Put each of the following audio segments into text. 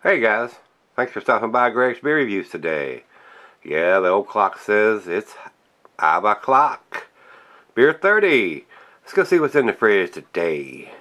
Hey guys, thanks for stopping by Gregsbeerreviews today. Yeah, the old clock says it's 5 o'clock. Beer 30. Let's go see what's in the fridge today.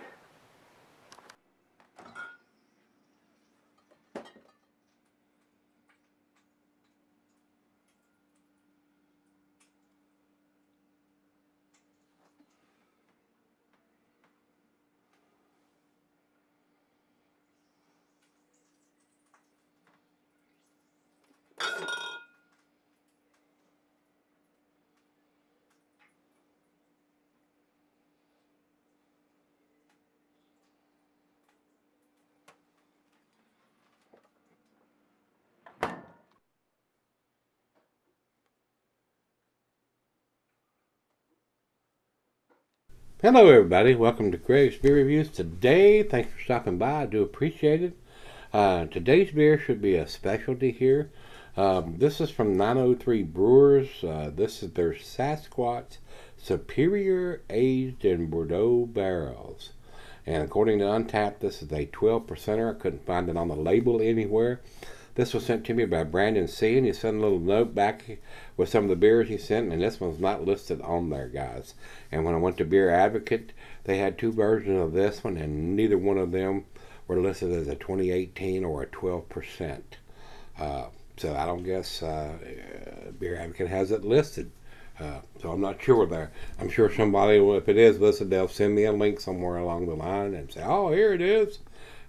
Hello everybody, welcome to Greg's Beer Reviews today. Thanks for stopping by, I do appreciate it. Today's beer should be a specialty here. This is from 903 Brewers. This is their Sasquatch Superior Aged in Bordeaux barrels. And according to Untappd, this is a 12%er. I couldn't find it on the label anywhere. This was sent to me by Brandon C. And he sent a little note back with some of the beers he sent. And this one's not listed on there, guys. And when I went to Beer Advocate, they had two versions of this one. And neither one of them were listed as a 2018 or a 12%. So I don't guess Beer Advocate has it listed. So I'm not sure there. I'm sure somebody, if it is listed, they'll send me a link somewhere along the line and say, oh, here it is.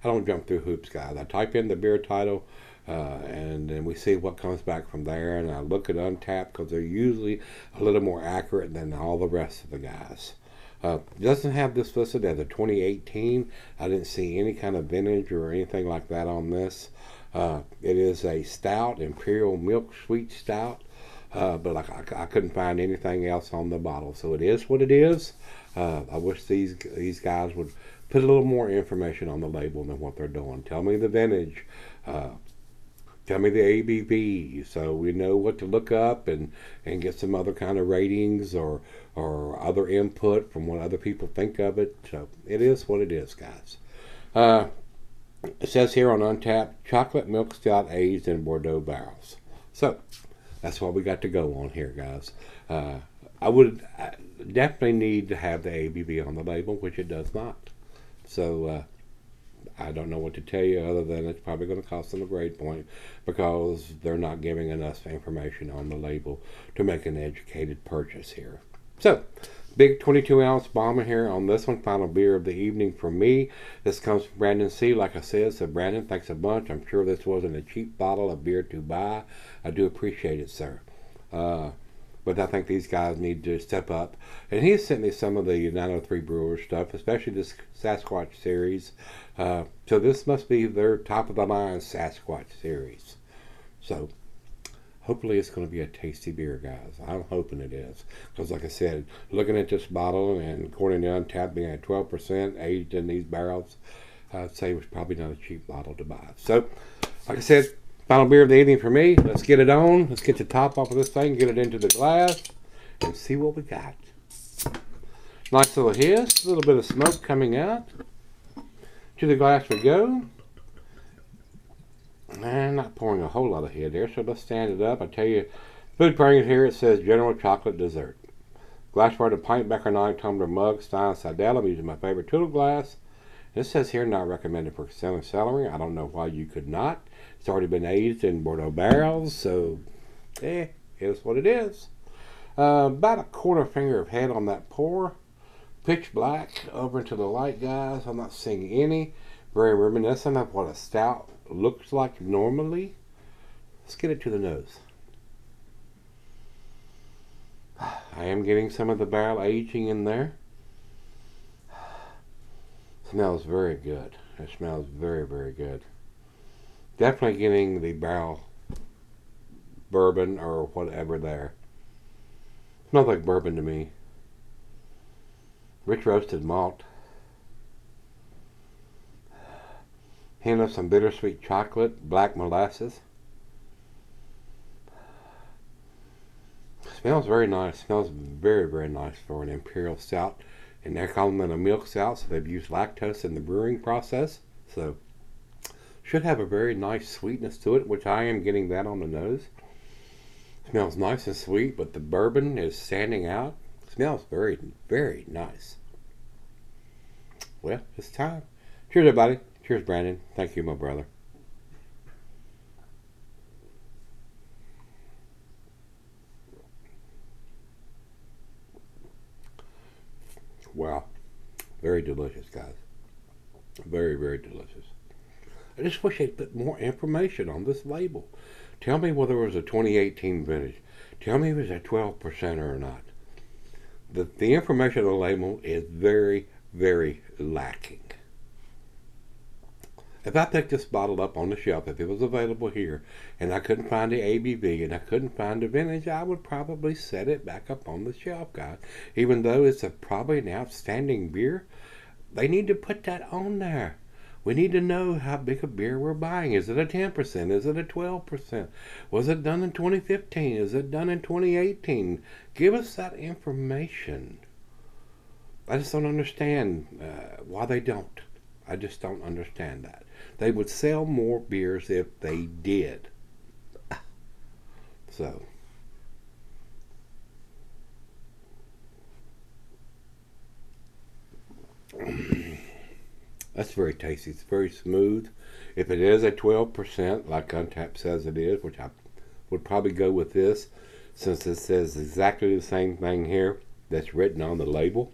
I don't jump through hoops, guys. I type in the beer title, and then we see what comes back from there. And I look at Untappd because they're usually a little more accurate than all the rest of the guys. Doesn't have this listed as a 2018. I didn't see any kind of vintage or anything like that on this. It is a stout, imperial milk sweet stout. But I couldn't find anything else on the bottle, so it is what it is. I wish these guys would put a little more information on the label than what they're doing. Tell me the vintage, tell me the ABV, so we know what to look up and get some other kind of ratings or other input from what other people think of it. So it is what it is, guys. It says here on Untappd, chocolate milk stout aged in Bordeaux barrels. So that's what we got to go on here, guys. I would definitely need to have the ABV on the label, which it does not. So I don't know what to tell you other than it's probably going to cost them a grade point because they're not giving enough information on the label to make an educated purchase here. So, big 22-ounce bomber here on this one. Final beer of the evening for me. This comes from Brandon C. Like I said, so Brandon, thanks a bunch. I'm sure this wasn't a cheap bottle of beer to buy. I do appreciate it, sir. But I think these guys need to step up. And he sent me some of the 903 Brewers stuff, especially this Sasquatch series. So this must be their top-of-the-line Sasquatch series. So hopefully it's going to be a tasty beer, guys. I'm hoping it is. Because like I said, looking at this bottle, and according to Untappd being at 12% aged in these barrels, I'd say it was probably not a cheap bottle to buy. So, like I said, final beer of the evening for me. Let's get it on. Let's get the top off of this thing, get it into the glass, and see what we got. Nice little hiss, a little bit of smoke coming out. To the glass we go. And not pouring a whole lot of head there, so let's stand it up. I tell you, food pairing here, it says General Chocolate Dessert. Glassware to pint, Becker 9 tumbler mug, style Sidell. I'm using my favorite Toodle glass. It says here, not recommended for selling celery. I don't know why you could not. It's already been aged in Bordeaux barrels, so here's what it is. About a quarter finger of head on that pour. Pitch black over into the light, guys. I'm not seeing any. Very reminiscent of what a stout looks like normally. Let's get it to the nose. I am getting some of the barrel aging in there. Smells very good. It smells very, very good. Definitely getting the barrel bourbon or whatever there. Smells like bourbon to me. Rich roasted malt. Hint of some bittersweet chocolate, black molasses. Smells very nice. Smells very, very nice for an imperial stout. And they're calling it a milk stout, so they've used lactose in the brewing process. So, Should have a very nice sweetness to it, which I am getting that on the nose. Smells nice and sweet, but the bourbon is standing out. Smells very, very nice. Well, it's time. Cheers, everybody. Cheers, Brandon. Thank you, my brother. Wow. Very delicious, guys. Very, very delicious. I just wish they'd put more information on this label. Tell me whether it was a 2018 vintage. Tell me if it was a 12% or not. The information on the label is very, very lacking. If I picked this bottle up on the shelf, if it was available here, and I couldn't find the ABV and I couldn't find the vintage, I would probably set it back up on the shelf, guys. Even though it's probably an outstanding beer, they need to put that on there. We need to know how big a beer we're buying. Is it a 10%? Is it a 12%? Was it done in 2015? Is it done in 2018? Give us that information. I just don't understand why they don't. I just don't understand that. They would sell more beers if they did. So. That's very tasty. It's very smooth. If it is a 12%, like Untappd says it is, which I would probably go with this, since it says exactly the same thing here that's written on the label.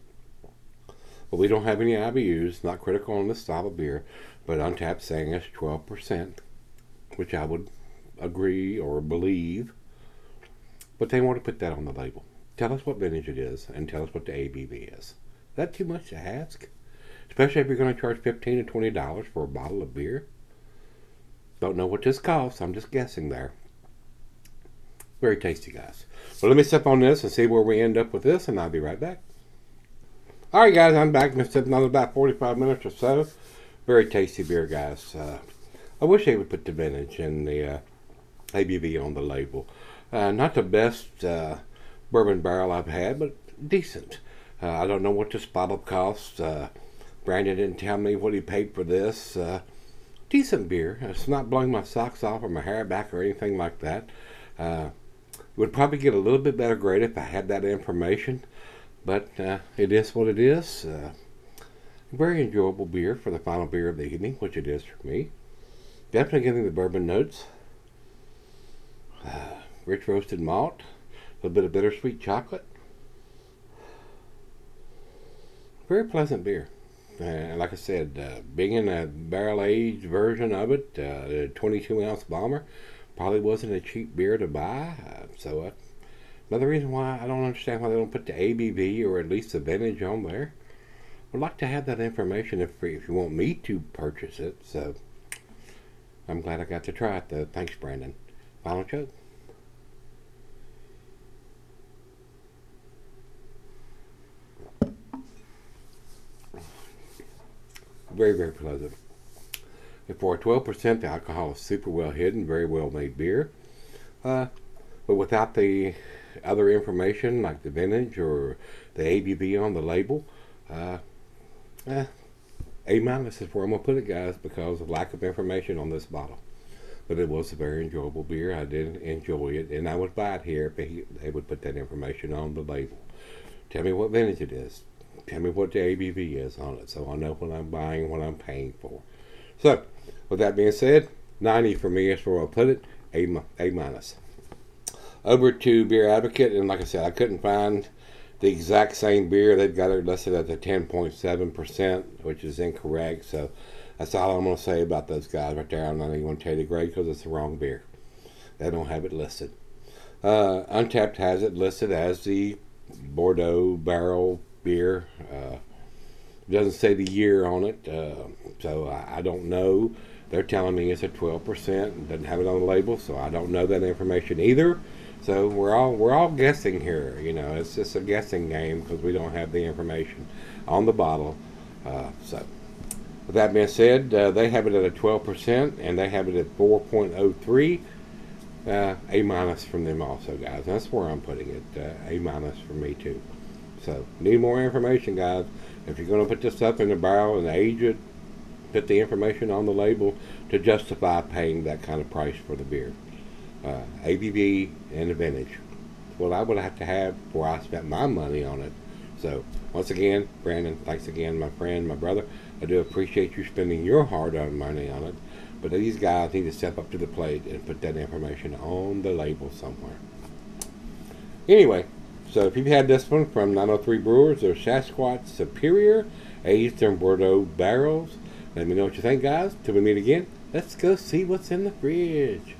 But we don't have any IBUs, not critical on this style of beer, but Untappd saying it's 12%, which I would agree or believe. But they want to put that on the label. Tell us what vintage it is, and tell us what the ABV is. Is that too much to ask? Especially if you're going to charge $15 to $20 for a bottle of beer. Don't know what this costs. I'm just guessing there. Very tasty, guys. Well, let me sip on this and see where we end up with this, and I'll be right back. Alright, guys, I'm back. Been sipping on about 45 minutes or so. Very tasty beer, guys. I wish they would put the vintage and the ABV on the label. Not the best bourbon barrel I've had, but decent. I don't know what this bottle costs. Brandon didn't tell me what he paid for this. Decent beer. It's not blowing my socks off or my hair back or anything like that. Would probably get a little bit better grade if I had that information. But it is what it is. Very enjoyable beer for the final beer of the evening, which it is for me. Definitely getting the bourbon notes. Rich roasted malt. A little bit of bittersweet chocolate. Very pleasant beer. Like I said, being in a barrel-aged version of it, the 22-ounce bomber, probably wasn't a cheap beer to buy. So another reason why I don't understand why they don't put the ABV or at least the vintage on there. I'd like to have that information if you want me to purchase it. So I'm glad I got to try it, though. Thanks, Brandon. Final chug. Very, very pleasant. And for a 12%, the alcohol is super well hidden, very well made beer. But without the other information like the vintage or the ABV on the label, A- is where I'm going to put it, guys, because of lack of information on this bottle. But it was a very enjoyable beer. I did enjoy it, and I would buy it here if they would put that information on the label. Tell me what vintage it is. Tell me what the ABV is on it, so I know what I'm buying, what I'm paying for. So, with that being said, 90 for me is where I'll put it. A minus. Over to Beer Advocate, and like I said, I couldn't find the exact same beer. They've got it listed at the 10.7%, which is incorrect. So that's all I'm going to say about those guys right there. I'm not even going to tell you the grade because it's the wrong beer. They don't have it listed. Untappd has it listed as the Bordeaux barrel beer. It doesn't say the year on it, so I don't know. They're telling me it's at 12% and doesn't have it on the label, so I don't know that information either. So we're all guessing here. You know, it's just a guessing game because we don't have the information on the bottle. So with that being said, they have it at a 12% and they have it at 4.03. A minus from them also, guys. That's where I'm putting it. A minus for me too. So need more information, guys. If you're going to put this stuff in the barrel and age it, put the information on the label. to justify paying that kind of price for the beer. ABV and a vintage. Well, I would have to have before I spent my money on it. So, once again, Brandon, thanks again, my friend, my brother. I do appreciate you spending your hard-earned money on it. But these guys need to step up to the plate and put that information on the label somewhere. Anyway, so if you've had this one from 903 Brewers or Sasquatch Superior, aged in Bordeaux barrels, let me know what you think, guys. Till we meet again, let's go see what's in the fridge.